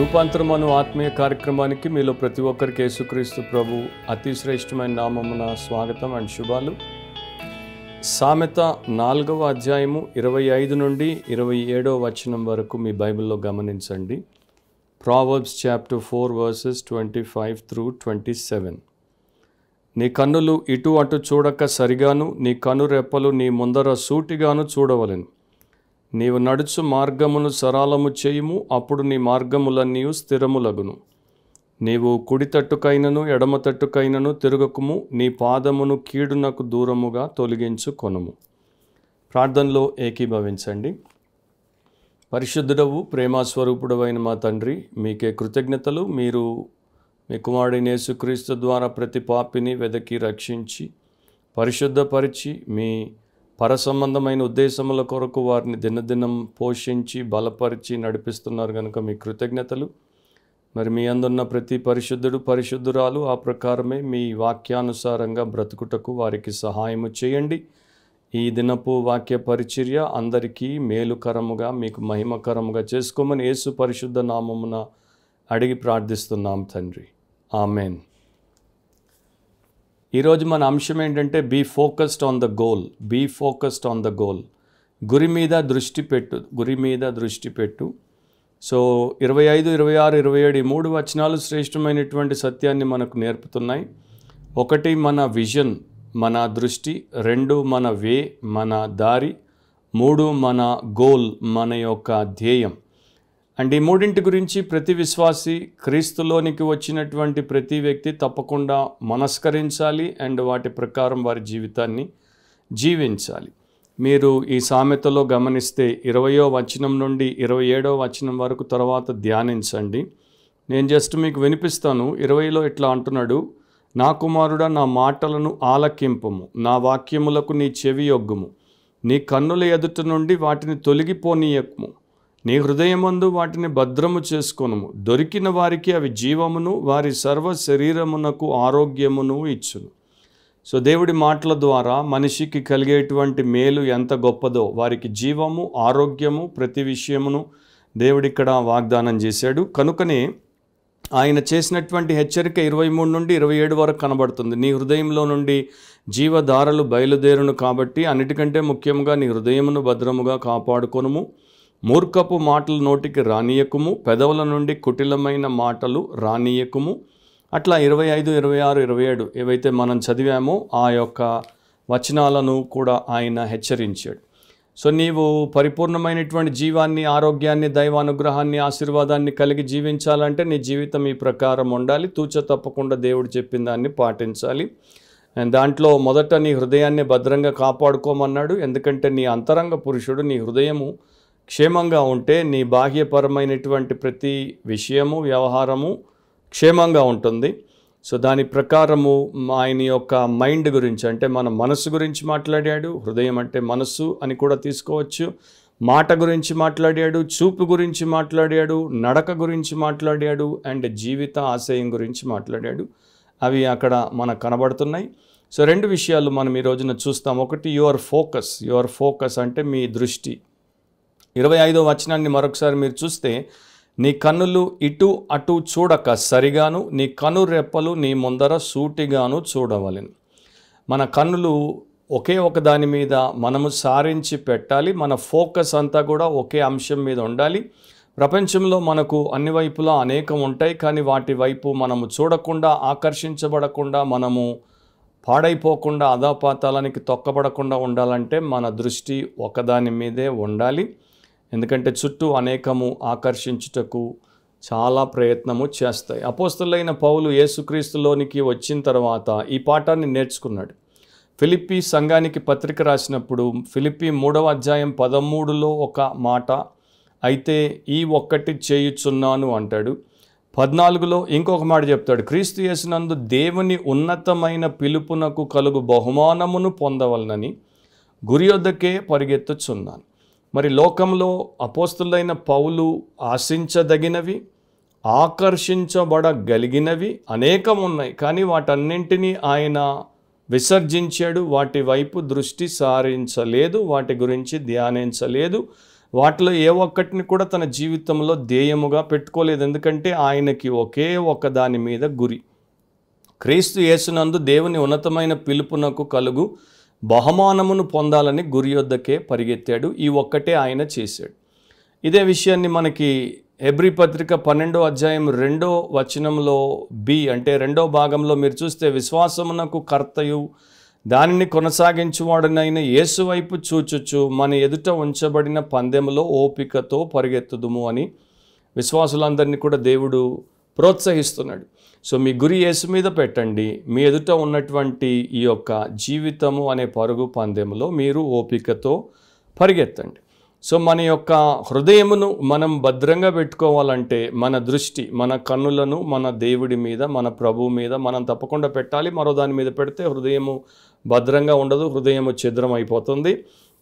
రూపాంతరం అను ఆత్మీయ కార్యక్రమానికి మీలో ప్రతి ఒక్కరికి యేసుక్రీస్తు ప్రభు అతి శ్రేష్టమైన నామమున స్వాగతం అండ్ శుభాలు. సామెత 4వ అధ్యాయము 25 నుండి 27వ వచనం వరకు మీ బైబిల్లో గమనించండి. Proverbs chapter 4 versus 25 through 27. నీ కన్నులు ఇటు అటు చూడక సరిగాను, నీ కనురెప్పలు నీ ముందర సూటిగాను చూడవలెను. నీవు నడుచు మార్గమును సరళము చేయుము, అప్పుడు నీ మార్గములన్నీ స్థిరములగును. నీవు కుడి తట్టుకైనను ఎడమ తట్టుకైనను తిరగకుము, నీ పాదమును కీడునకు దూరముగా తొలగించుకొనుము. ప్రార్థనలో ఏకీభవించండి. పరిశుద్ధుడవు ప్రేమాస్వరూపుడవైన మా తండ్రి, మీకే కృతజ్ఞతలు. మీరు మీ కుమారుడైన యేసుక్రీస్తు ద్వారా ప్రతి పాపిని వెదకి రక్షించి పరిశుద్ధపరిచి మీ పరసంబంధమైన ఉద్దేశముల కొరకు వారిని దినదినం పోషించి బలపరిచి నడిపిస్తున్నారు కనుక మీ కృతజ్ఞతలు. మరి మీ అందున్న ప్రతి పరిశుద్ధుడు పరిశుద్ధురాలు ఆ ప్రకారమే మీ వాక్యానుసారంగా బ్రతుకుటకు వారికి సహాయము చేయండి. ఈ దినపు వాక్య పరిచర్య అందరికీ మేలుకరముగా మీకు మహిమకరముగా చేసుకోమని యేసు పరిశుద్ధ నామమున అడిగి ప్రార్థిస్తున్నాం తండ్రి, ఆమెన్. ఈరోజు మన అంశం ఏంటంటే be focused on the goal. Be focused on the goal. గురి మీద దృష్టి పెట్టు, గురి మీద దృష్టి పెట్టు. సో 25, 26, 27 ఈ 3 వచనాలు శ్రేష్టమైనటువంటి సత్యాన్ని మనకు నేర్పుతున్నాయి. 1 మన విజన్, మన దృష్టి. 2 మన వే, మన దారి. 3 మన గోల్, మన యొక్క ధ్యేయం. అండ్ ఈ 3 గురించి ప్రతి విశ్వాసి, క్రీస్తులోనికి వచ్చినటువంటి ప్రతి వ్యక్తి తప్పకుండా మనస్కరించాలి అండ్ వాటి ప్రకారం వారి జీవితాన్ని జీవించాలి. మీరు ఈ సామెతలో గమనిస్తే 20వ వచనం నుండి 27వ వచనం వరకు తర్వాత ధ్యానించండి. నేను జస్ట్ మీకు వినిపిస్తాను. 20లో ఇట్లా అంటున్నాడు, నా కుమారుడా నా మాటలను ఆలకింపుము, నా వాక్యములకు నీ చెవి యొగ్గుము, నీ కన్నుల ఎదుట నుండి వాటిని తొలగిపోనీయకుము, నీ హృదయమందు వాటిని భద్రము చేసుకొనుము. దొరికిన వారికి అవి జీవమును, వారి సర్వ శరీరమునకు ఆరోగ్యమును ఇచ్చును. సో దేవుడి మాటల ద్వారా మనిషికి కలిగేటువంటి మేలు ఎంత గొప్పదో, వారికి జీవము, ఆరోగ్యము, ప్రతి విషయమును దేవుడిక్కడ వాగ్దానం చేశాడు. కనుకనే ఆయన చేసినటువంటి హెచ్చరిక 23 నుండి 27 వరకు కనబడుతుంది. నీ హృదయంలో నుండి జీవధారలు బయలుదేరును కాబట్టి అన్నిటికంటే ముఖ్యంగా నీ హృదయమును భద్రముగా కాపాడుకొనుము. మూర్ఖపు మాటలు నోటికి రానియకుము, పెదవుల నుండి కుటిలమైన మాటలు రానియకుము. అట్లా 25, 26, 27 ఏవైతే మనం చదివామో ఆ యొక్క వచనాలను కూడా ఆయన హెచ్చరించాడు. సో నీవు పరిపూర్ణమైనటువంటి జీవాన్ని, ఆరోగ్యాన్ని, దైవానుగ్రహాన్ని, ఆశీర్వాదాన్ని కలిగి జీవించాలంటే నీ జీవితం ఈ ప్రకారం ఉండాలి. తూచ తప్పకుండా దేవుడు చెప్పిన దాన్ని పాటించాలి. అండ్ దాంట్లో మొదట నీ హృదయాన్ని భద్రంగా కాపాడుకోమన్నాడు. ఎందుకంటే నీ అంతరంగ పురుషుడు, నీ హృదయము క్షేమంగా ఉంటే నీ బాహ్యపరమైనటువంటి ప్రతి విషయము, వ్యవహారము క్షేమంగా ఉంటుంది. సో దాని ప్రకారము ఆయన యొక్క మైండ్ గురించి, అంటే మన మనసు గురించి మాట్లాడాడు. హృదయం అంటే మనస్సు అని కూడా తీసుకోవచ్చు. మాట గురించి మాట్లాడాడు, చూపు గురించి మాట్లాడాడు, నడక గురించి మాట్లాడాడు, అండ్ జీవిత ఆశయం గురించి మాట్లాడాడు. అవి అక్కడ మనకు కనబడుతున్నాయి. సో 2 విషయాలు మనం ఈ రోజున చూస్తాం. ఒకటి యువర్ ఫోకస్. యువర్ ఫోకస్ అంటే మీ దృష్టి. 25వ వచనాన్ని మరొకసారి మీరు చూస్తే, నీ కన్నులు ఇటు అటు చూడక సరిగాను, నీ కనురెప్పలు నీ ముందర సూటిగాను చూడవలెను. మన కన్నులు ఒకే ఒక దాని మీద మనము సారించి పెట్టాలి. మన ఫోకస్ అంతా కూడా ఒకే అంశం మీద ఉండాలి. ప్రపంచంలో మనకు అన్ని వైపులా అనేకం ఉంటాయి, కానీ వాటి వైపు మనము చూడకుండా, ఆకర్షించబడకుండా, మనము పాడైపోకుండా, అధాపాతాలానికి తొక్కబడకుండా ఉండాలంటే మన దృష్టి ఒకదాని మీదే ఉండాలి. ఎందుకంటే చుట్టూ అనేకము ఆకర్షించుటకు చాలా ప్రయత్నము చేస్తాయి. అపోస్తలుడైన పౌలు యేసుక్రీస్తులోనికి వచ్చిన తర్వాత ఈ పాఠాన్ని నేర్చుకున్నాడు. ఫిలిప్పీ సంఘానికి పత్రిక రాసినప్పుడు ఫిలిప్పీ 3వ అధ్యాయం 13లో ఒక మాట, అయితే ఈ ఒక్కటి చేయుచున్నాను అంటాడు. 14లో ఇంకొక మాట చెప్తాడు, క్రీస్తు యేసునందు దేవుని ఉన్నతమైన పిలుపునకు కలుగు బహుమానమును పొందవలనని గురి యొద్దకే పరిగెత్తుచున్నాను. మరి లోకంలో అపోస్తలుడైన పౌలు ఆశించదగినవి, ఆకర్షించబడగలిగినవి అనేకం ఉన్నాయి, కానీ వాటన్నింటినీ ఆయన విసర్జించాడు. వాటి వైపు దృష్టి సారించలేదు, వాటి గురించి ధ్యానించలేదు. వాటిలో ఏ ఒక్కటిని కూడా తన జీవితంలో ధ్యేయముగా పెట్టుకోలేదు. ఎందుకంటే ఆయనకి ఒకే ఒక దాని మీద గురి. క్రీస్తు యేసునందు దేవుని ఉన్నతమైన పిలుపునకు కలుగు బహుమానమును పొందాలని గురి యొద్దకే పరిగెత్తాడు. ఈ ఒక్కటే ఆయన చేశాడు. ఇదే విషయాన్ని మనకి హెబ్రీ పత్రిక 12వ అధ్యాయం 2వ వచనంలో అంటే 2వ భాగంలో మీరు చూస్తే, విశ్వాసమునకు కర్తయు దానిని కొనసాగించువాడనైన యేసు వైపు చూచుచు మన ఎదుట ఉంచబడిన పందెములో ఓపికతో పరిగెత్తుదుము అని విశ్వాసులందరినీ కూడా దేవుడు ప్రోత్సహిస్తున్నాడు. సో మీ గురి యేసు మీద పెట్టండి. మీ ఎదుట ఉన్నటువంటి ఈ యొక్క జీవితము అనే పరుగు పందెములో మీరు ఓపికతో పరిగెత్తండి. సో మన యొక్క హృదయమును మనం భద్రంగా పెట్టుకోవాలంటే మన దృష్టి, మన కన్నులను మన దేవుడి మీద, మన ప్రభువు మీద మనం తప్పకుండా పెట్టాలి. మరో దాని మీద పెడితే హృదయము భద్రంగా ఉండదు, హృదయము ఛిద్రం అయిపోతుంది.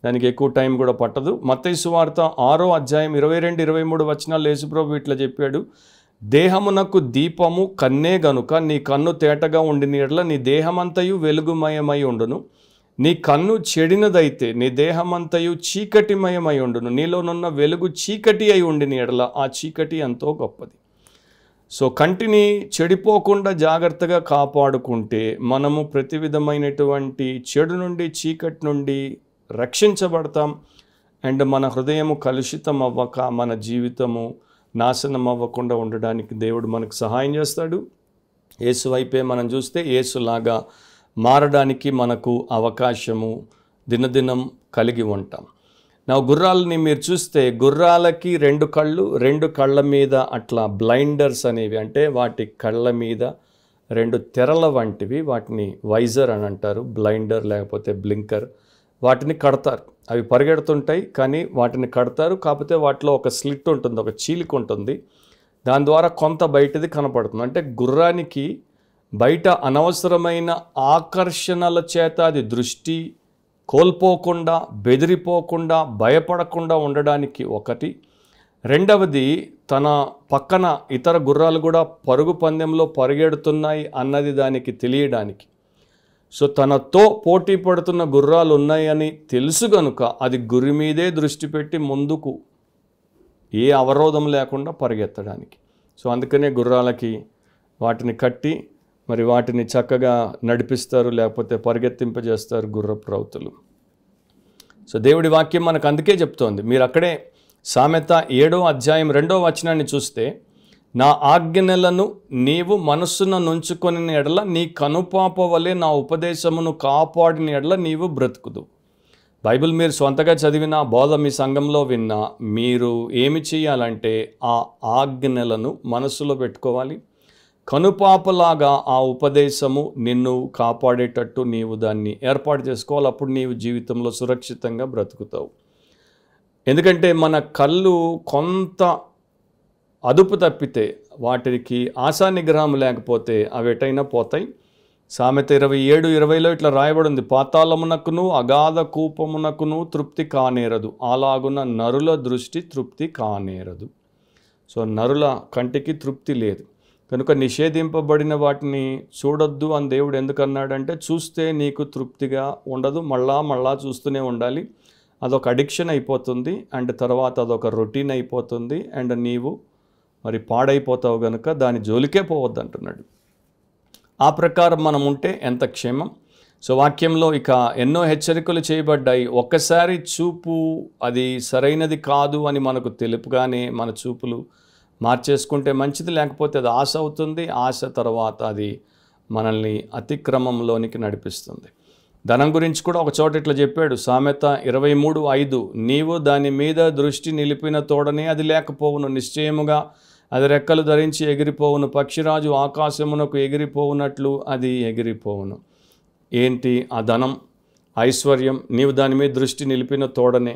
దానికి ఎక్కువ టైం కూడా పట్టదు. మత్తయి సువార్త 6వ అధ్యాయం 22-23 వచనాలు యేసుప్రభు ఇట్లా చెప్పాడు, దేహమునకు దీపము కన్నే గనుక నీ కన్ను తేటగా ఉండిన యెడల నీ దేహమంతయు వెలుగుమయమై ఉండును. నీ కన్ను చెడినదైతే నీ దేహమంతయు చీకటిమయమై ఉండును. నీలోనున్న వెలుగు చీకటి అయి ఉండిన యెడల ఆ చీకటి ఎంతో గొప్పది. సో కంటిని చెడిపోకుండా జాగ్రత్తగా కాపాడుకుంటే మనము ప్రతి విధమైనటువంటి చెడు నుండి, చీకటి నుండి రక్షించబడతాం. అండ్ మన హృదయము కలుషితం అవ్వక, మన జీవితము నాశనం అవ్వకుండా ఉండడానికి దేవుడు మనకు సహాయం చేస్తాడు. యేసు వైపే మనం చూస్తే యేసులాగా మారడానికి మనకు అవకాశము దినదినం కలిగి ఉంటాం. నా గుర్రాలని మీరు చూస్తే, గుర్రాలకి 2 కళ్ళు, 2 కళ్ళ మీద అట్లా బ్లైండర్స్ అనేవి, అంటే వాటి కళ్ళ మీద 2 తెరల వంటివి, వాటిని వైజర్ అని అంటారు, బ్లైండర్ లేకపోతే బ్లింకర్. వాటిని కడతారు. అవి పరిగెడుతుంటాయి కానీ వాటిని కడతారు. కాకపోతే వాటిలో ఒక స్లిట్ ఉంటుంది, ఒక చీలిక ఉంటుంది. దాని ద్వారా కొంత బయటది కనపడుతుంది. అంటే గుర్రానికి బయట అనవసరమైన ఆకర్షణల చేత అది దృష్టి కోల్పోకుండా, బెదిరిపోకుండా, భయపడకుండా ఉండడానికి ఒకటి. రెండవది, తన పక్కన ఇతర గుర్రాలు కూడా పరుగు పందెంలో పరిగెడుతున్నాయి అన్నది దానికి తెలియడానికి. సో తనతో పోటీ పడుతున్న గుర్రాలు ఉన్నాయని తెలుసు కనుక అది గురి మీదే దృష్టి పెట్టి ముందుకు ఏ అవరోధం లేకుండా పరిగెత్తడానికి. సో అందుకనే గుర్రాలకి వాటిని కట్టి మరి వాటిని చక్కగా నడిపిస్తారు, లేకపోతే పరిగెత్తింపజేస్తారు గుర్రపు రౌతులు. సో దేవుడి వాక్యం మనకు అందుకే చెప్తోంది. మీరు అక్కడే సామెత 7వ అధ్యాయం 2వ వచనాన్ని చూస్తే, నా ఆజ్ఞలను నీవు మనస్సున నుంచుకొని ఎడల నీ కనుపాప వలె నా ఉపదేశమును కాపాడిన ఎడల నీవు బ్రతుకుదు. బైబిల్ మీరు సొంతగా చదివినా, బోధ మీ సంఘంలో విన్నా, మీరు ఏమి చేయాలంటే ఆ ఆజ్ఞలను మనస్సులో పెట్టుకోవాలి. కనుపాపలాగా ఆ ఉపదేశము నిన్ను కాపాడేటట్టు నీవు దాన్ని ఏర్పాటు చేసుకోవాలి. అప్పుడు నీవు జీవితంలో సురక్షితంగా బ్రతుకుతావు. ఎందుకంటే మన కళ్ళు కొంత అదుపు తప్పితే, వాటికి ఆశా నిగ్రహం లేకపోతే అవి ఎటైనా పోతాయి. సామెత 27:20లో ఇట్లా రాయబడింది, పాతాళమునకును అగాధ కూపమునకును తృప్తి కానేరదు, అలాగున నరుల దృష్టి తృప్తి కానేరదు. సో నరుల కంటికి తృప్తి లేదు కనుక నిషేధింపబడిన వాటిని చూడొద్దు అని దేవుడు ఎందుకన్నాడంటే, చూస్తే నీకు తృప్తిగా ఉండదు, మళ్ళా చూస్తూనే ఉండాలి. అదొక అడిక్షన్ అయిపోతుంది. అండ్ తర్వాత అదొక రొటీన్ అయిపోతుంది. అండ్ నీవు మరి పాడైపోతావు కనుక దాని జోలికే పోవద్దు అంటున్నాడు. ఆ ప్రకారం మనం ఉంటే ఎంత క్షేమం. సో వాక్యంలో ఇక ఎన్నో హెచ్చరికలు చేయబడ్డాయి. ఒక్కసారి చూపు అది సరైనది కాదు అని మనకు తెలుపుగానే మన చూపులు మార్చేసుకుంటే మంచిది, లేకపోతే అది ఆశ అవుతుంది. ఆశ తర్వాత అది మనల్ని అతిక్రమంలోనికి నడిపిస్తుంది. ధనం గురించి కూడా ఒక చోట ఇట్లా చెప్పాడు, సామెత 23:5, నీవు దాని మీద దృష్టి నిలిపిన తోడనే అది లేకపోవును, నిశ్చయముగా అది రెక్కలు ధరించి ఎగిరిపోవును, పక్షిరాజు ఆకాశమునకు ఎగిరిపోవునట్లు అది ఎగిరిపోవును. ఏంటి ఆ ధనం, ఐశ్వర్యం? నీవు దాని మీద దృష్టి నిలిపిన తోడనే.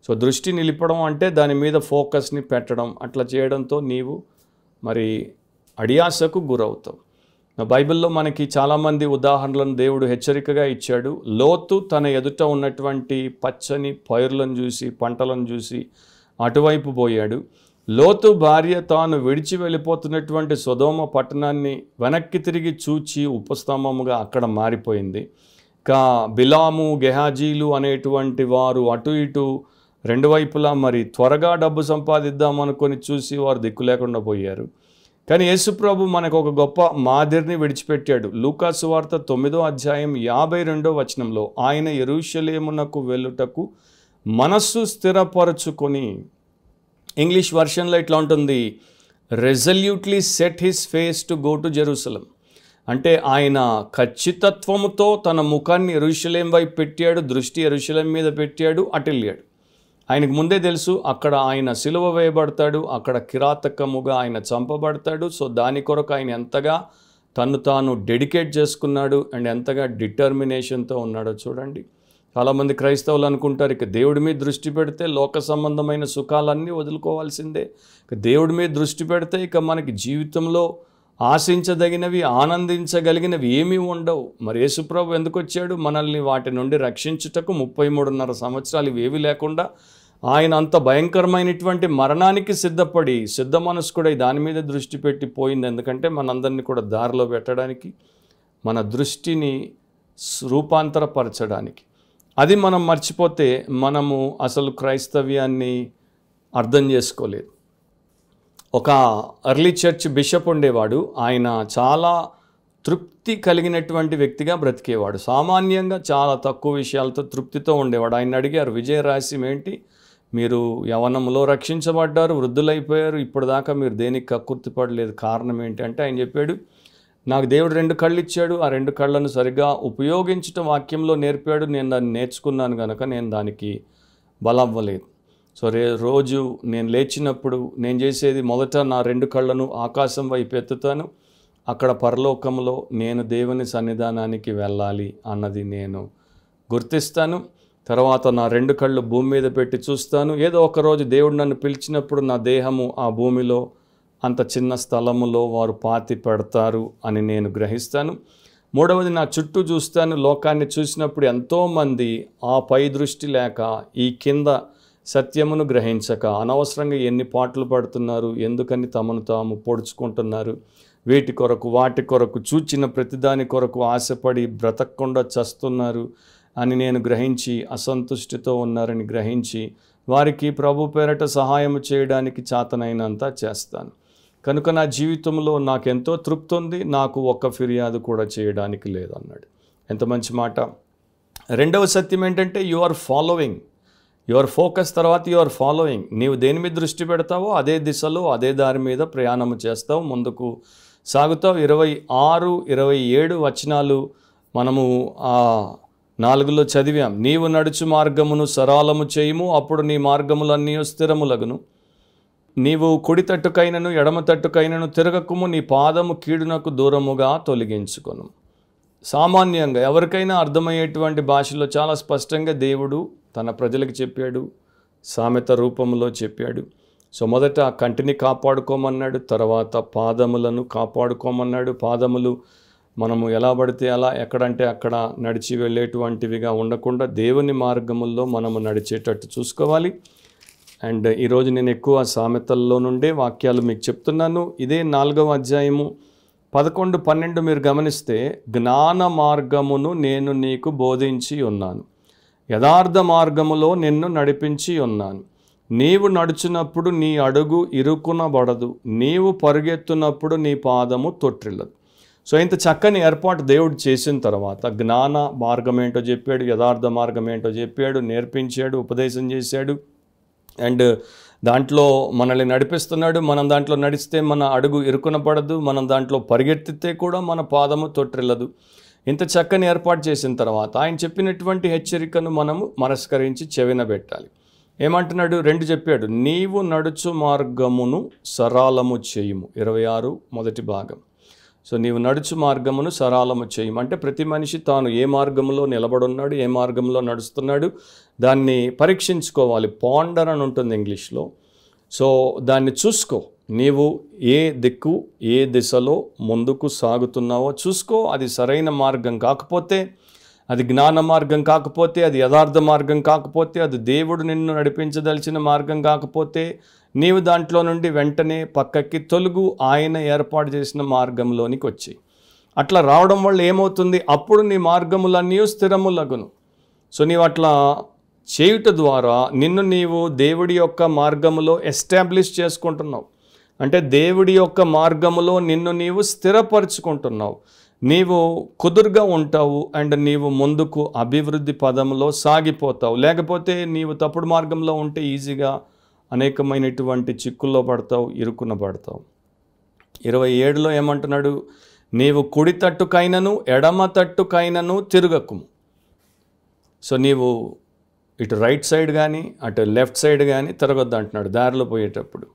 సో దృష్టి నిలిపడం అంటే దాని మీద ఫోకస్ని పెట్టడం. అట్లా చేయడంతో నీవు మరి అడియాసకు గురవుతావు. బైబిల్లో మనకి చాలామంది ఉదాహరణలను దేవుడు హెచ్చరికగా ఇచ్చాడు. లోతు తన ఎదుట ఉన్నటువంటి పచ్చని పైర్లను చూసి, పంటలను చూసి అటువైపు పోయాడు. లోతు భార్య తాను విడిచి వెళ్ళిపోతున్నటువంటి సొదొమ పట్టణాన్ని వెనక్కి తిరిగి చూచి ఉపస్తంభముగా అక్కడ మారిపోయింది. బిలాము, గెహాజీలు అనేటువంటి వారు అటు ఇటు రెండు వైపులా మరి త్వరగా డబ్బు సంపాదిద్దాం అనుకొని చూసి వారు దిక్కు లేకుండా పోయారు. కానీ యేసుప్రభు మనకు ఒక గొప్ప మాదిరిని విడిచిపెట్టాడు. లూకా సువార్త 9వ అధ్యాయం 52వ వచనంలో ఆయన యెరూషలేమునకు వెళ్ళుటకు మనస్సు స్థిరపరచుకొని, ఇంగ్లీష్ వర్షన్లో ఇట్లా ఉంటుంది, resolutely set his face to go to Jerusalem. అంటే ఆయన ఖచ్చితత్వముతో తన ముఖాన్ని యెరూషలేం వైపు పెట్టాడు, దృష్టి యెరూషలేం మీద పెట్టాడు, అటెళ్ళాడు. ఆయనకు ముందే తెలుసు అక్కడ ఆయన సిలువ వేయబడతాడు, అక్కడ కిరాతకముగా ఆయన చంపబడతాడు. సో దాని కొరకు ఆయన ఎంతగా తను తాను డెడికేట్ చేసుకున్నాడు అండ్ ఎంతగా డిటర్మినేషన్తో ఉన్నాడో చూడండి. చాలామంది క్రైస్తవులు అనుకుంటారు ఇక దేవుడి మీద దృష్టి పెడితే లోక సంబంధమైన సుఖాలన్నీ వదులుకోవాల్సిందే, ఇక దేవుడి మీద దృష్టి పెడితే ఇక మనకి జీవితంలో ఆశించదగినవి ఆనందించగలిగినవి ఏమీ ఉండవు. మరి యేసుప్రభు ఎందుకు వచ్చాడు? మనల్ని వాటి నుండి రక్షించుటకు 33.5 సంవత్సరాలు ఇవేవి లేకుండా ఆయన అంత భయంకరమైనటువంటి మరణానికి సిద్ధపడి సిద్ధ మనస్కుడై దాని మీద దృష్టి పెట్టి పోయింది. ఎందుకంటే మనందరినీ కూడా దారిలో పెట్టడానికి, మన దృష్టిని రూపాంతరపరచడానికి. అది మనం మర్చిపోతే మనము అసలు క్రైస్తవ్యాన్ని అర్థం చేసుకోలేదు. ఒక ఎర్లీ చర్చ్ బిషప్ ఉండేవాడు. ఆయన చాలా తృప్తి కలిగినటువంటి వ్యక్తిగా బ్రతికేవాడు. సామాన్యంగా చాలా తక్కువ విషయాలతో తృప్తితో ఉండేవాడు. ఆయన అడిగారు, విజయ రహస్యం ఏంటి? మీరు యవనంలో రక్షించబడ్డారు, వృద్ధులైపోయారు, ఇప్పటిదాకా మీరు దేనికి కక్కుర్తి పడలేదు, కారణం ఏంటి అంటే ఆయన చెప్పాడు, నాకు దేవుడు 2 కళ్ళు ఇచ్చాడు, ఆ 2 కళ్ళను సరిగా ఉపయోగించటం వాక్యంలో నేర్పాడు, నేను దాన్ని నేర్చుకున్నాను కనుక నేను దానికి బలవ్వలేదు. సో రోజు నేను లేచినప్పుడు నేను చేసేది మొదట నా 2 కళ్ళను ఆకాశం వైపు ఎత్తుతాను, అక్కడ పరలోకంలో నేను దేవుని సన్నిధానానికి వెళ్ళాలి అన్నది నేను గుర్తిస్తాను. తర్వాత నా 2 కళ్ళు భూమి మీద పెట్టి చూస్తాను. ఏదో ఒకరోజు దేవుడు నన్ను పిలిచినప్పుడు నా దేహము ఆ భూమిలో అంత చిన్న స్థలములో వారు పాతి పెడతారు అని నేను గ్రహిస్తాను. మూడవది, నా చుట్టూ చూస్తాను. లోకాన్ని చూసినప్పుడు ఎంతోమంది ఆ పై దృష్టి లేక ఈ కింద సత్యమును గ్రహించక అనవసరంగా ఎన్ని పాటలు పడుతున్నారు, ఎందుకని తమను తాము పొడుచుకుంటున్నారు, వీటి కొరకు వాటి కొరకు చూచిన ప్రతిదాని కొరకు ఆశపడి బ్రతకకుండా చస్తున్నారు అని నేను గ్రహించి అసంతుష్టితో ఉన్నారని గ్రహించి వారికి ప్రభు పేరట సహాయం చేయడానికి చేతనైనంత చేస్తాను. కనుక నా జీవితంలో నాకెంతో తృప్తి ఉంది, నాకు ఒక్క ఫిర్యాదు కూడా చేయడానికి లేదన్నాడు. ఎంత మంచి మాట. రెండవ సత్యం ఏంటంటే you are following, your focus తర్వాత యు ఆర్ ఫాలోయింగ్. నీవు దేని మీద దృష్టి పెడతావో అదే దిశలో అదే దారి మీద ప్రయాణం చేస్తావు, ముందుకు సాగుతావు. 26, 27 వచనాలు మనము 4లో చదివాం. నీవు నడుచు మార్గమును సరళము చేయుము, అప్పుడు నీ మార్గములన్నీ స్థిరములగును. నీవు కుడి తట్టుకైనను ఎడమ తట్టుకైనను తిరగకుము, నీ పాదము కీడునకు దూరముగా తొలగించుకొను. సామాన్యంగా ఎవరికైనా అర్థమయ్యేటువంటి భాషలో చాలా స్పష్టంగా దేవుడు తన ప్రజలకు చెప్పాడు, సామెత రూపంలో చెప్పాడు. సో మొదట కంటిని కాపాడుకోమన్నాడు, తర్వాత పాదములను కాపాడుకోమన్నాడు. పాదములు మనము ఎలా పడితే అలా ఎక్కడంటే అక్కడ నడిచి వెళ్ళేటువంటివిగా ఉండకుండా దేవుని మార్గముల్లో మనము నడిచేటట్టు చూసుకోవాలి. అండ్ ఈరోజు నేను ఎక్కువ సామెతల్లో నుండే వాక్యాలు మీకు చెప్తున్నాను. ఇదే 4వ అధ్యాయము 11, 12 మీరు గమనిస్తే, జ్ఞాన మార్గమును నేను నీకు బోధించి ఉన్నాను, యథార్థ మార్గములో నిన్ను నడిపించి ఉన్నాను. నీవు నడుచున్నప్పుడు నీ అడుగు ఇరుకునబడదు, నీవు పరుగెత్తున్నప్పుడు నీ పాదము తొట్టిల్లదు. సో ఇంత చక్కని ఏర్పాటు దేవుడు చేసిన తర్వాత జ్ఞాన మార్గం ఏంటో చెప్పాడు, యథార్థ మార్గం ఏంటో చెప్పాడు, నేర్పించాడు, ఉపదేశం చేశాడు. అండ్ దాంట్లో మనల్ని నడిపిస్తున్నాడు. మనం దాంట్లో నడిస్తే మన అడుగు ఇరుకున పడదు, మనం దాంట్లో పరిగెత్తితే కూడా మన పాదము తొట్టిల్లదు. ఇంత చక్కని ఏర్పాటు చేసిన తర్వాత ఆయన చెప్పినటువంటి హెచ్చరికను మనము మనస్కరించి చెవిన పెట్టాలి. ఏమంటున్నాడు? 2 చెప్పాడు, నీవు నడుచు మార్గమును సరళము చేయుము. 26 మొదటి భాగం. సో నీవు నడుచు మార్గమును సరళము చేయము అంటే ప్రతి మనిషి తాను ఏ మార్గంలో నిలబడున్నాడు, ఏ మార్గంలో నడుస్తున్నాడు దాన్ని పరీక్షించుకోవాలి. పాండర్ అని ఉంటుంది ఇంగ్లీష్లో. సో దాన్ని చూసుకో, నీవు ఏ దిక్కు ఏ దిశలో ముందుకు సాగుతున్నావో చూసుకో. అది సరైన మార్గం కాకపోతే, అది జ్ఞాన మార్గం కాకపోతే, అది యథార్థ మార్గం కాకపోతే, అది దేవుడు నిన్ను నడిపించదలిచిన మార్గం కాకపోతే నీవు దాంట్లో నుండి వెంటనే పక్కకి తొలుగు, ఆయన ఏర్పాటు చేసిన మార్గంలోనికి వచ్చి. అట్లా రావడం వల్ల ఏమవుతుంది? అప్పుడు నీ మార్గములన్నీ స్థిరములగును. సో నీవు అట్లా చేయుట ద్వారా నిన్ను నీవు దేవుడి యొక్క మార్గములో ఎస్టాబ్లిష్ చేసుకుంటున్నావు. అంటే దేవుడి యొక్క మార్గములో నిన్ను నీవు స్థిరపరుచుకుంటున్నావు. నీవు కుదురుగా ఉంటావు అండ్ నీవు ముందుకు అభివృద్ధి పదంలో సాగిపోతావు. లేకపోతే నీవు తప్పుడు మార్గంలో ఉంటే ఈజీగా అనేకమైనటువంటి చిక్కుల్లో పడతావు, ఇరుకున పడతావు. 27లో ఏమంటున్నాడు? నీవు కుడి తట్టుకైనను ఎడమ తట్టుకైనను తిరగకుము. సో నీవు ఇటు రైట్ సైడ్ కానీ అటు లెఫ్ట్ సైడ్ కానీ తిరగొద్దు అంటున్నాడు దారిలో పోయేటప్పుడు.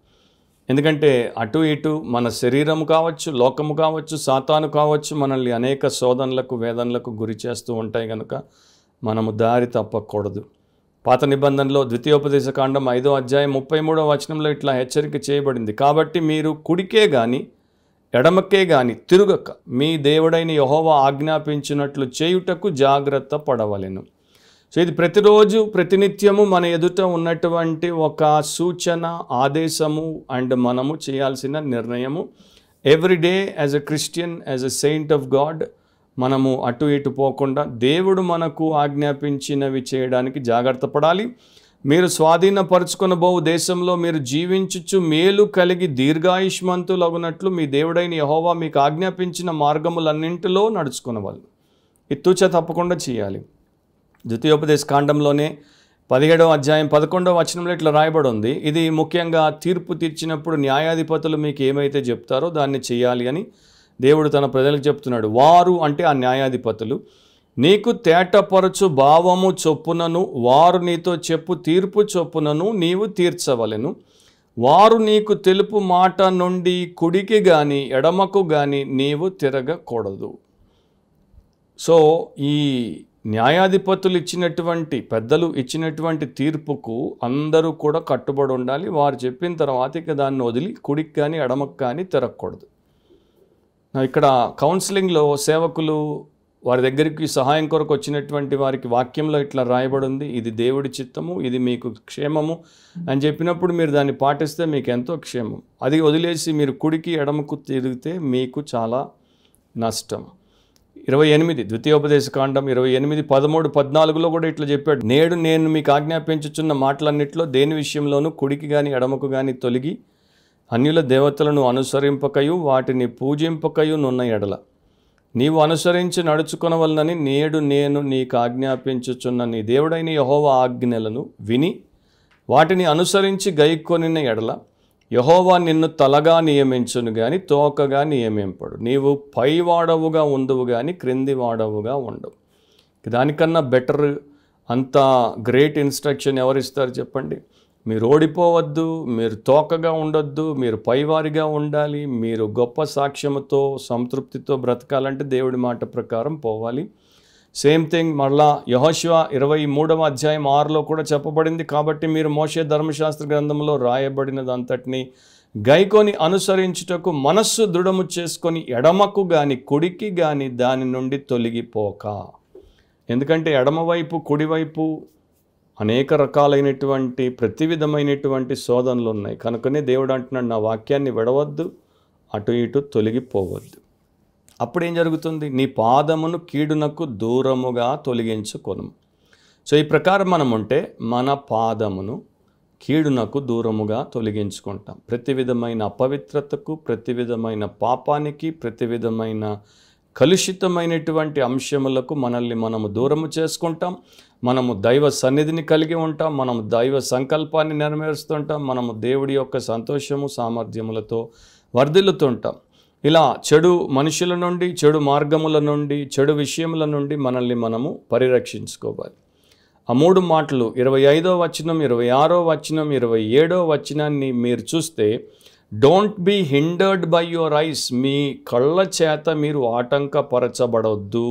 ఎందుకంటే అటు ఇటు మన శరీరం కావచ్చు, లోకము కావచ్చు, సాతాను కావచ్చు, మనల్ని అనేక శోధనలకు వేదనలకు గురి చేస్తూ ఉంటాయి కనుక మనము దారి తప్పకూడదు. పాత నిబంధనలో ద్వితీయోపదేశకాండం 5వ అధ్యాయం 33వ వచనంలో ఇట్లా హెచ్చరిక చేయబడింది. కాబట్టి మీరు కుడికే గాని ఎడమకే గాని తిరుగక మీ దేవుడైన యెహోవా ఆజ్ఞాపించినట్లు చేయుటకు జాగ్రత్త పడవలెను. సో ఇది ప్రతిరోజు ప్రతినిత్యము మన ఎదుట ఉన్నటువంటి ఒక సూచన, ఆదేశము అండ్ మనము చేయాల్సిన నిర్ణయము. Everyday as a Christian, as a saint of God, మనము అటు ఇటు పోకుండా దేవుడు మనకు ఆజ్ఞాపించినవి చేయడానికి జాగ్రత్త పడాలి. మీరు స్వాధీనపరుచుకొనబోవు దేశంలో మీరు జీవించుచు మేలు కలిగి దీర్ఘాయుష్మంతులగునట్లు మీ దేవుడైన యెహోవా మీకు ఆజ్ఞాపించిన మార్గములన్నింటిలో నడుచుకొనవాలి. ఇది తూచ తప్పకుండా చేయాలి. ద్వితీయోపదేశ కాండంలోనే 17వ అధ్యాయం 11వ వచనంలో ఇట్లా రాయబడి ఉంది. ఇది ముఖ్యంగా తీర్పు తీర్చినప్పుడు న్యాయాధిపతులు మీకు ఏమైతే చెప్తారో దాన్ని చేయాలి అని దేవుడు తన ప్రజలకు చెప్తున్నాడు. వారు అంటే ఆ న్యాయాధిపతులు నీకు తేటపరచు భావము చొప్పునను వారు నీతో చెప్పు తీర్పు చొప్పునను నీవు తీర్చవలెను. వారు నీకు తెలుపు మాట నుండి కుడికి గాని ఎడమకు గాని నీవు తిరగకూడదు. సో ఈ న్యాయాధిపతులు ఇచ్చినటువంటి, పెద్దలు ఇచ్చినటువంటి తీర్పుకు అందరూ కూడా కట్టుబడి ఉండాలి. వారు చెప్పిన తర్వాత ఇక దాన్ని వదిలి కుడికి కానీ ఎడమకు కానీ తిరగకూడదు. ఇక్కడ కౌన్సిలింగ్లో సేవకులు వారి దగ్గరికి సహాయం కొరకు వచ్చినటువంటి వారికి వాక్యంలో ఇట్లా రాయబడి ఉంది, ఇది దేవుడి చిత్తము, ఇది మీకు క్షేమము అని చెప్పినప్పుడు మీరు దాన్ని పాటిస్తే మీకు ఎంతో క్షేమం. అది వదిలేసి మీరు కుడికి ఎడమకు తిరిగితే మీకు చాలా నష్టం. 28 ద్వితీయోపదేశకాండం 28, 13, 14లో కూడా ఇట్లా చెప్పాడు. నేడు నేను మీకు ఆజ్ఞాపించుచున్న మాటలన్నిటిలో దేని విషయంలోనూ కుడికి కానీ ఎడమకు కానీ తొలగి అన్యుల దేవతలను అనుసరింపకయు వాటిని పూజింపకయు నున్న ఎడల నీవు అనుసరించి నడుచుకొనవలనని నేడు నేను నీకు ఆజ్ఞాపించుచున్న నీ దేవుడైన యెహోవా ఆజ్ఞలను విని వాటిని అనుసరించి గైకొనిన ఎడల యెహోవా నిన్ను తలగా నియమించును గాని తోకగా నియమింపడు. నీవు పైవాడవుగా ఉండువు గాని క్రింది వాడవుగా ఉండవు. దానికన్నా బెటర్, అంత గ్రేట్ ఇన్స్ట్రక్షన్ ఎవరిస్తారు చెప్పండి? మీరు ఓడిపోవద్దు, మీరు తోకగా ఉండొద్దు, మీరు పైవారిగా ఉండాలి, మీరు గొప్ప సాక్ష్యముతో సంతృప్తితో బ్రతకాలంటే దేవుడి మాట ప్రకారం పోవాలి. సేమ్ థింగ్ మళ్ళా యెహోషువ 23వ అధ్యాయం 6లో కూడా చెప్పబడింది. కాబట్టి మీరు మోషే ధర్మశాస్త్ర గ్రంథంలో రాయబడినదంతటిని గైకొని అనుసరించుటకు మనస్సు దృఢము చేసుకొని ఎడమకు గాని కుడికి గాని దాని నుండి తొలగిపోక. ఎందుకంటే ఎడమవైపు కుడివైపు అనేక రకాలైనటువంటి ప్రతి విధమైనటువంటి శోధనలు ఉన్నాయి. కనుకనే దేవుడు అంటున్నాడు, నా వాక్యాన్ని విడవద్దు, అటు ఇటు తొలగిపోవద్దు. అప్పుడు ఏం జరుగుతుంది? నీ పాదమును కీడునకు దూరముగా తొలగించుకొను. సో ఈ ప్రకారం మనం ఉంటే మన పాదమును కీడునకు దూరముగా తొలగించుకుంటాం. ప్రతి విధమైన అపవిత్రతకు, ప్రతి విధమైన పాపానికి, ప్రతి విధమైన కలుషితమైనటువంటి అంశములకు మనల్ని మనము దూరము చేసుకుంటాం. మనము దైవ సన్నిధిని కలిగి ఉంటాం, మనము దైవ సంకల్పాన్ని నెరవేరుస్తుంటాం, మనము దేవుడి యొక్క సంతోషము సామర్థ్యములతో వర్ధిల్లుతుంటాం. ఇలా చెడు మనుషుల నుండి, చెడు మార్గముల నుండి, చెడు విషయముల నుండి మనల్ని మనము పరిరక్షించుకోవాలి. ఆ 3 మాటలు 25వ వచనం, 26వ వచనం, 27వ వచనాన్ని మీరు చూస్తే, don't be hindered by your eyes, మీ కళ్ళ చేత మీరు ఆటంకపరచబడొద్దు.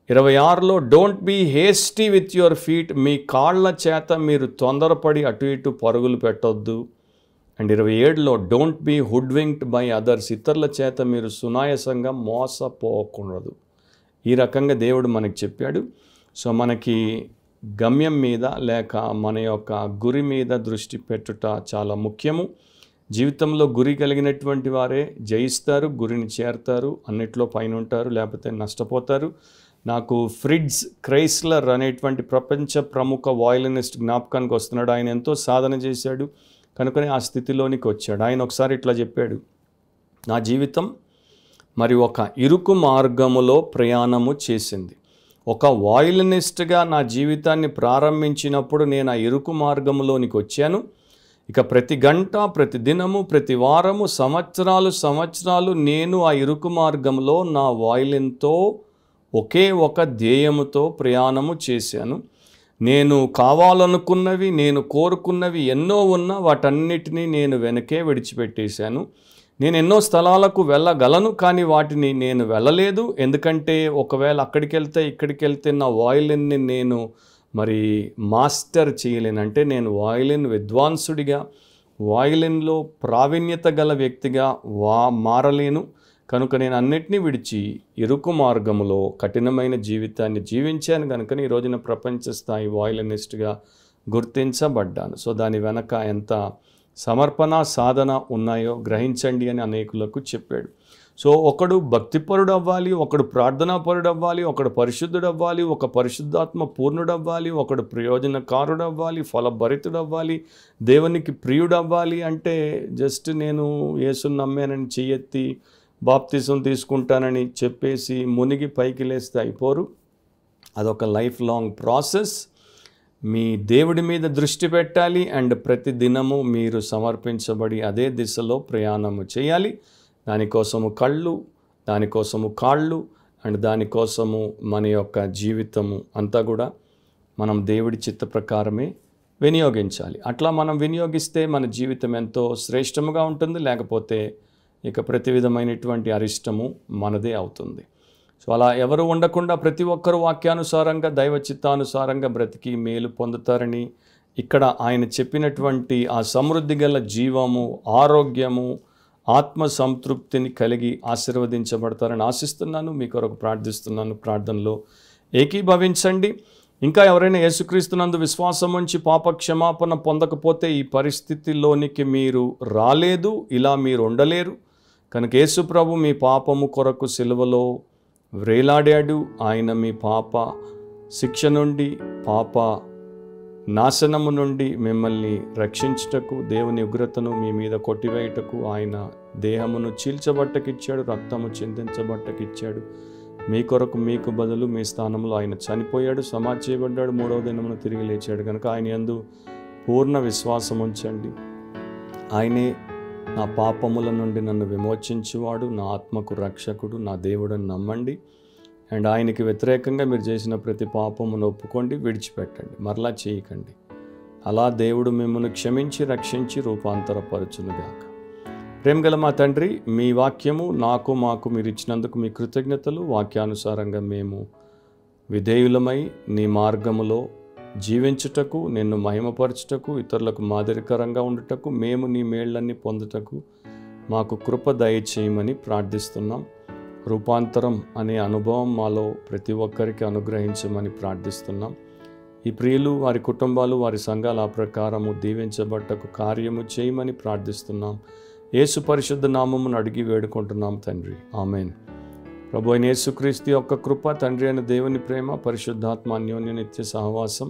26లో don't be hasty with your feet, మీ కాళ్ళ చేత మీరు తొందరపడి అటు ఇటు పరుగులు పెట్టొద్దు. అండ్ 27లో don't be hoodwinked by others, ఇతరుల చేత మీరు సునాయాసంగా మోసపోకూడదు. ఈ రకంగా దేవుడు మనకి చెప్పాడు. సో మనకి గమ్యం మీద లేక మన యొక్క గురి మీద దృష్టి పెట్టుట చాలా ముఖ్యము. జీవితంలో గురి కలిగినటువంటి వారే జయిస్తారు, గురిని చేరుతారు, అన్నిట్లో పైన ఉంటారు, లేకపోతే నష్టపోతారు. నాకు ఫ్రిడ్జ్ క్రైస్లర్ అనేటువంటి ప్రపంచ ప్రముఖ వయలినిస్ట్ జ్ఞాపకానికి వస్తున్నాడు. ఆయన ఎంతో సాధన చేశాడు కనుకనే ఆ స్థితిలోనికి వచ్చాడు. ఆయన ఒకసారి ఇట్లా చెప్పాడు, నా జీవితం మరి ఒక ఇరుకు మార్గములో ప్రయాణము చేసింది. ఒక వయలినిస్ట్గా నా జీవితాన్ని ప్రారంభించినప్పుడు నేను ఆ ఇరుకు మార్గంలోనికి వచ్చాను. ఇక ప్రతి గంట, ప్రతి దినము, ప్రతి వారము, సంవత్సరాలు నేను ఆ ఇరుకు మార్గంలో నా వయలిన్తో ఒకే ఒక ధ్యేయముతో ప్రయాణము చేశాను. నేను కావాలనుకున్నవి, నేను కోరుకున్నవి ఎన్నో ఉన్నా వాటన్నిటినీ నేను వెనకే విడిచిపెట్టేశాను. నేను ఎన్నో స్థలాలకు వెళ్ళగలను, కానీ వాటిని నేను వెళ్ళలేదు. ఎందుకంటే ఒకవేళ అక్కడికి వెళ్తే ఇక్కడికి వెళ్తే నా వయలిన్ని నేను మరి మాస్టర్ చేయలేను. అంటే నేను వయలిన్ విద్వాంసుడిగా, వయలిన్లో ప్రావీణ్యత గల వ్యక్తిగా మారలేను. కనుక నేను అన్నిటినీ విడిచి ఇరుకు మార్గములో కఠినమైన జీవితాన్ని జీవించాను. కనుక ఈ రోజున ప్రపంచ స్థాయి వయలినిస్ట్గా గుర్తించబడ్డాను. సో దాని వెనక ఎంత సమర్పణ, సాధన ఉన్నాయో గ్రహించండి అని అనేకులకు చెప్పాడు. సో ఒకడు భక్తిపరుడు అవ్వాలి, ఒకడు ప్రార్థనాపరుడు అవ్వాలి, ఒకడు పరిశుద్ధుడు అవ్వాలి, ఒక పరిశుద్ధాత్మ పూర్ణుడు అవ్వాలి, ఒకడు ప్రయోజనకారుడు అవ్వాలి, ఫలభరితుడు అవ్వాలి, దేవునికి ప్రియుడు అవ్వాలి. అంటే జస్ట్ నేను యేసుని నమ్మానని చెయ్యెత్తి బాప్తిజం తీసుకుంటానని చెప్పేసి మునిగి పైకి లేస్తే అయిపోరు. అదొక లైఫ్ లాంగ్ ప్రాసెస్. మీ దేవుడి మీద దృష్టి పెట్టాలి అండ్ ప్రతి దినము మీరు సమర్పించబడి అదే దిశలో ప్రయాణము చేయాలి. దానికోసము కళ్ళు, దానికోసము కాళ్ళు అండ్ దానికోసము మన యొక్క జీవితము అంతా కూడా మనం దేవుడి చిత్త ప్రకారమే వినియోగించాలి. అట్లా మనం వినియోగిస్తే మన జీవితం ఎంతో శ్రేష్టముగా ఉంటుంది. లేకపోతే ఇక ప్రతి విధమైనటువంటి అరిష్టము మనదే అవుతుంది. సో అలా ఎవరు ఉండకుండా ప్రతి ఒక్కరు వాక్యానుసారంగా, దైవ చిత్తానుసారంగా బ్రతికి మేలు పొందుతారని ఇక్కడ ఆయన చెప్పినటువంటి ఆ సమృద్ధి గల జీవము, ఆరోగ్యము, ఆత్మ సంతృప్తిని కలిగి ఆశీర్వదించబడతారని ఆశిస్తున్నాను. మీ కొరకు ప్రార్థిస్తున్నాను. ప్రార్థనలో ఏకీభవించండి. ఇంకా ఎవరైనా యేసుక్రీస్తునందు విశ్వాసం ఉంచి పాప క్షమాపణ పొందకపోతే ఈ పరిస్థితిలోనికి మీరు రాలేదు, ఇలా మీరు ఉండలేరు. కనుక యేసు ప్రభు మీ పాపము కొరకు సిలువలో వ్రేలాడాడు. ఆయన మీ పాప శిక్ష నుండి, పాప నాశనము నుండి మిమ్మల్ని రక్షించుటకు, దేవుని ఉగ్రతను మీ మీద కొట్టివేయుటకు ఆయన దేహమును చీల్చబట్టకిచ్చాడు, రక్తము చిందించబట్టకిచ్చాడు. మీ కొరకు మీకు బదులు మీ స్థానంలో ఆయన చనిపోయాడు, సమాధి చేయబడ్డాడు, 3వ దినమున తిరిగి లేచాడు. కనుక ఆయన యందు పూర్ణ విశ్వాసం ఉంచండి. ఆయనే నా పాపముల నుండి నన్ను విమోచించువాడు, నా ఆత్మకు రక్షకుడు, నా దేవుడని నమ్మండి. అండ్ ఆయనకి వ్యతిరేకంగా మీరు చేసిన ప్రతి పాపమును ఒప్పుకోండి, విడిచిపెట్టండి, మరలా చేయకండి. అలా దేవుడు మిమ్మల్ని క్షమించి రక్షించి రూపాంతరపరచునుగాక. ప్రేమగల మా తండ్రి, మీ వాక్యము మాకు మీరు ఇచ్చినందుకు మీ కృతజ్ఞతలు. వాక్యానుసారంగా మేము విధేయులమై నీ మార్గములో జీవించుటకు, నిన్ను మహిమపరచుటకు, ఇతరులకు మాదిరికరంగా ఉండుటకు, మేము నీ మేళ్లన్నీ పొందుటకు మాకు కృప దయచేయమని ప్రార్థిస్తున్నాం. రూపాంతరం అనే అనుభవం మాలో ప్రతి ఒక్కరికి అనుగ్రహించమని ప్రార్థిస్తున్నాం. ఈ ప్రియులు, వారి కుటుంబాలు, వారి సంఘాలు ఆ ప్రకారము దీవించబట్టకు కార్యము చేయమని ప్రార్థిస్తున్నాం. యేసు పరిశుద్ధ నామమును అడిగి వేడుకుంటున్నాం తండ్రి, ఆమెన్. ప్రభు అయిన యేసుక్రీస్తు యొక్క కృప, తండ్రి అయిన దేవుని ప్రేమ, పరిశుద్ధాత్మ అన్యోన్య నిత్య సహవాసం,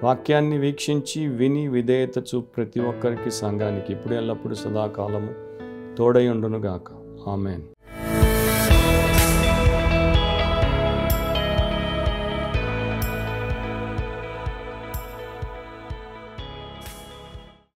వాక్యాన్ని వీక్షించి విని విధేయత చూపు ప్రతి ఒక్కరికి, సంఘానికి ఇప్పుడు ఎల్లప్పుడూ సదాకాలము తోడై ఉండునుగాక. ఆమెన్.